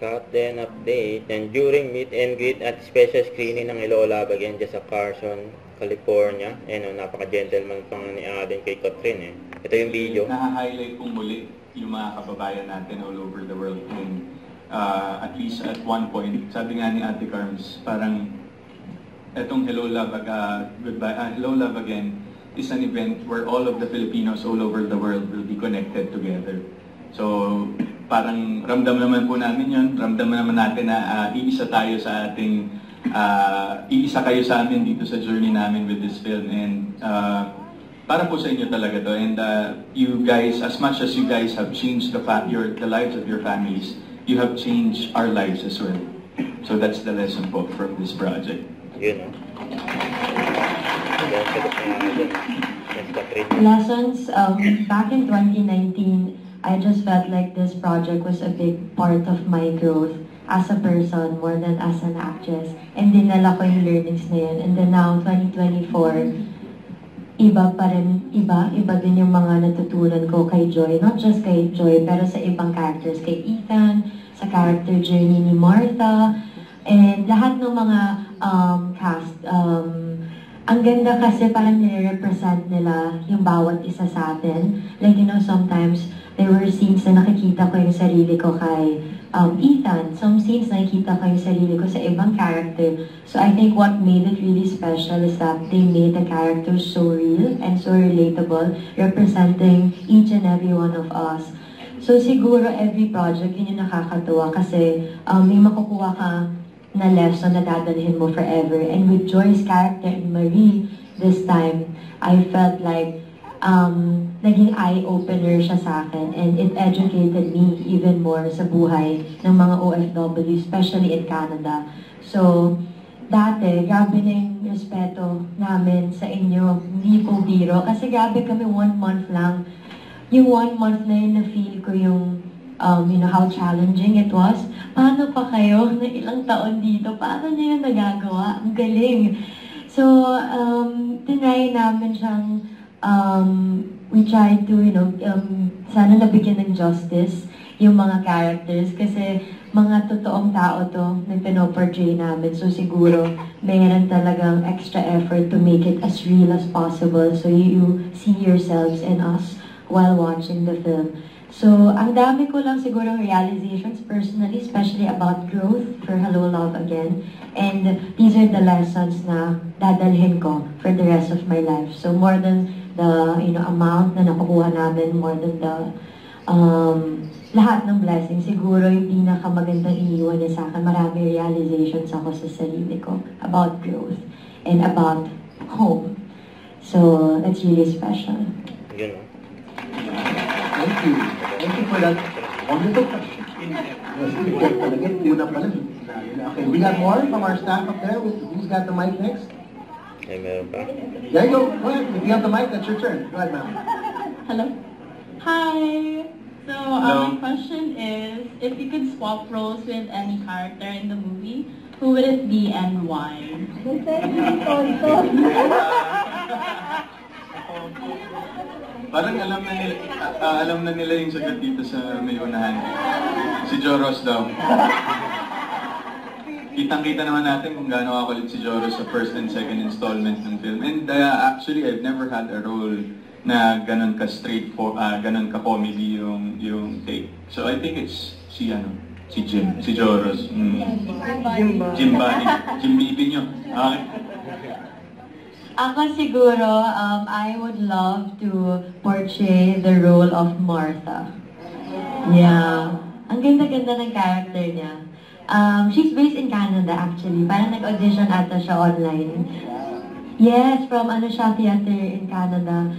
Cut then update. And during meet and greet at special screening ng Hello Love Again dyan sa Carson, California. Napaka-gentleman pang ni Aden kay Catherine eh. Ito yung video. Naha-highlight pong muli yung mga kababayan natin all over the world. And at least at one point, sabi nga ni Ate Carms, parang etong Hello Love Again is an event where all of the Filipinos all over the world will be connected together. So, parang ramdam naman po namin yun. Ramdam naman natin na iisa tayo sa ating, iisa kayo sa amin dito sa journey namin with this film. And para po sa inyo talaga to. And you guys, as much as you guys have changed the lives of your families, you have changed our lives as well. So that's the lesson po from this project. Yun, Lessons, back in 2019, I just felt like this project was a big part of my growth as a person more than as an actress. And dinala ko yung learnings na yun. And then now, 2024, iba pa rin, iba din yung mga natutunan ko kay Joy. Not just kay Joy, pero sa ibang characters. Kay Ethan, sa character journey ni Martha, and lahat ng mga cast. Ang ganda kasi parang nire-represent nila yung bawat isa sa atin. Like, you know, sometimes there were scenes na nakikita ko yung sarili ko kay Ethan. Some scenes nakikita ko yung sarili ko sa ibang character. So I think what made it really special is that they made the characters so real and so relatable, representing each and every one of us. So siguro every project yun yung nakakatuwa kasi may makukuha ka na lesson na dadalhin mo forever. And with Joy's character in Marie, this time, I felt like naging eye-opener siya sa akin, and it educated me even more sa buhay ng mga OFW, especially in Canada. So, dati, grabe na yung respeto namin sa inyo, hindi po biro, kasi grabe kami 1 month lang. Yung 1 month na yun, na-feel ko yung you know, how challenging it was. Paano pa kayo na ilang taon dito? Paano niyo yung nagagawa? Ang galing. So, tinry namin siyang, we tried to, you know, sana nabigyan ng justice yung mga characters kasi mga totoong tao to na pinoportray namin. So, siguro, mayroon talagang extra effort to make it as real as possible so you see yourselves and us while watching the film. So, ang dami ko lang siguro realizations personally, especially about growth for Hello Love Again. And these are the lessons na dadalhin ko for the rest of my life. So, more than the, you know, amount na nakukuha namin, more than the lahat ng blessings, siguro yung pinakamagandang iniwan niya sa akin, marami realizations ako sa sarili ko about growth and about home. So, that's really special. Yun, Thank you. Thank you for that wonderful question. Okay, we got more from our staff up there. Who's got the mic next? Ay, meron pa. There you go. Go ahead. If you have the mic, that's your turn. Go ahead, ma'am. Hello. Hi. So, my question is, if you could swap roles with any character in the movie, who would it be and why? Parang alam na nila yung sagot dito sa may unahan. Si Joros daw. Kitang-kita naman natin kung gaano kakulit si Joros sa first and second installment ng film. And actually, I've never had a role na ganun ka-straight, ganun ka-comedy yung take. So I think it's si Jim, si Joros. Jim Bibi nyo. Okay. Ako siguro, I would love to portray the role of Martha. Yeah. Ang ganda-ganda ng character niya. She's based in Canada actually. Parang nag-audition ata siya online. Yes, from siya, theater in Canada.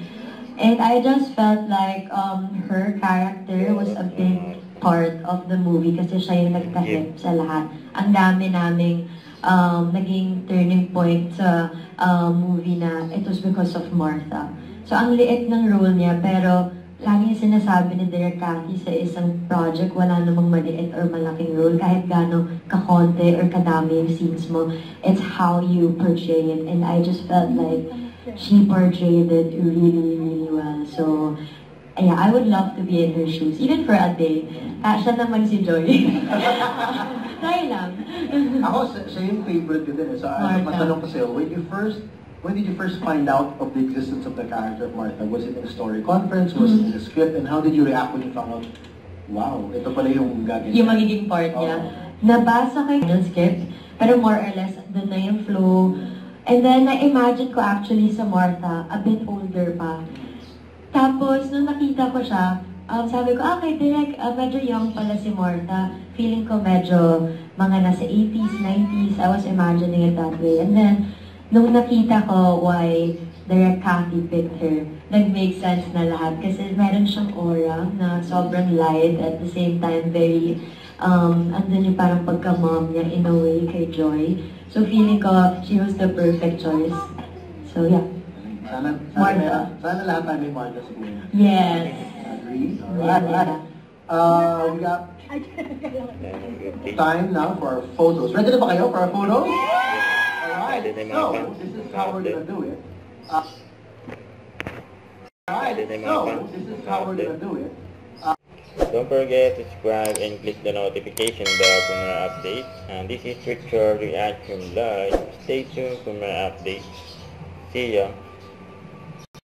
And I just felt like her character was a big part of the movie kasi siya yung nagtahip sa lahat. Ang dami naming naging turning point sa movie na it was because of Martha. So, ang liit ng role niya, pero lagi sinasabi ni Direk Cathy sa isang project, wala namang maliit or malaking role. Kahit gaano kakonte or kadami yung scenes mo, it's how you portray it. And I just felt like she portrayed it really, really well. So, yeah, I would love to be in her shoes, even for a day. Siya naman si Joy. Try lang. Ako, siya yung favorite ko din. So, matanong ko sa'yo, when did you first find out of the existence of the character of Martha? Was it in a story conference? Was it in the script? And how did you react when you found out, wow, ito pala yung gagawin? Yung magiging part niya. Nabasa ko yung script, pero more or less, doon na yung flow. And then, na-imagine ko actually sa Martha, a bit older pa. Tapos, nung nakita ko siya, sabi ko, okay, direct, medyo young pala si Martha. Feeling ko medyo mga nasa 80s, 90s. I was imagining it that way. And then, nung nakita ko why direct Cathy picked her, nag-make sense na lahat. Kasi meron siyang aura na sobrang light at the same time very, andun yung parang pagka-mom niya in a way kay Joy. So feeling ko, she was the perfect choice. So yeah. Sana lahat tayo may Martha siguro. Yes. Agree? Yeah. We got time now for our photos. Ready na ba kayo for our photos? Alright, so this is how we're gonna do it. Don't forget to subscribe and click the notification bell for more updates. And this is Richard Reaction Live. Stay tuned for more updates. See ya.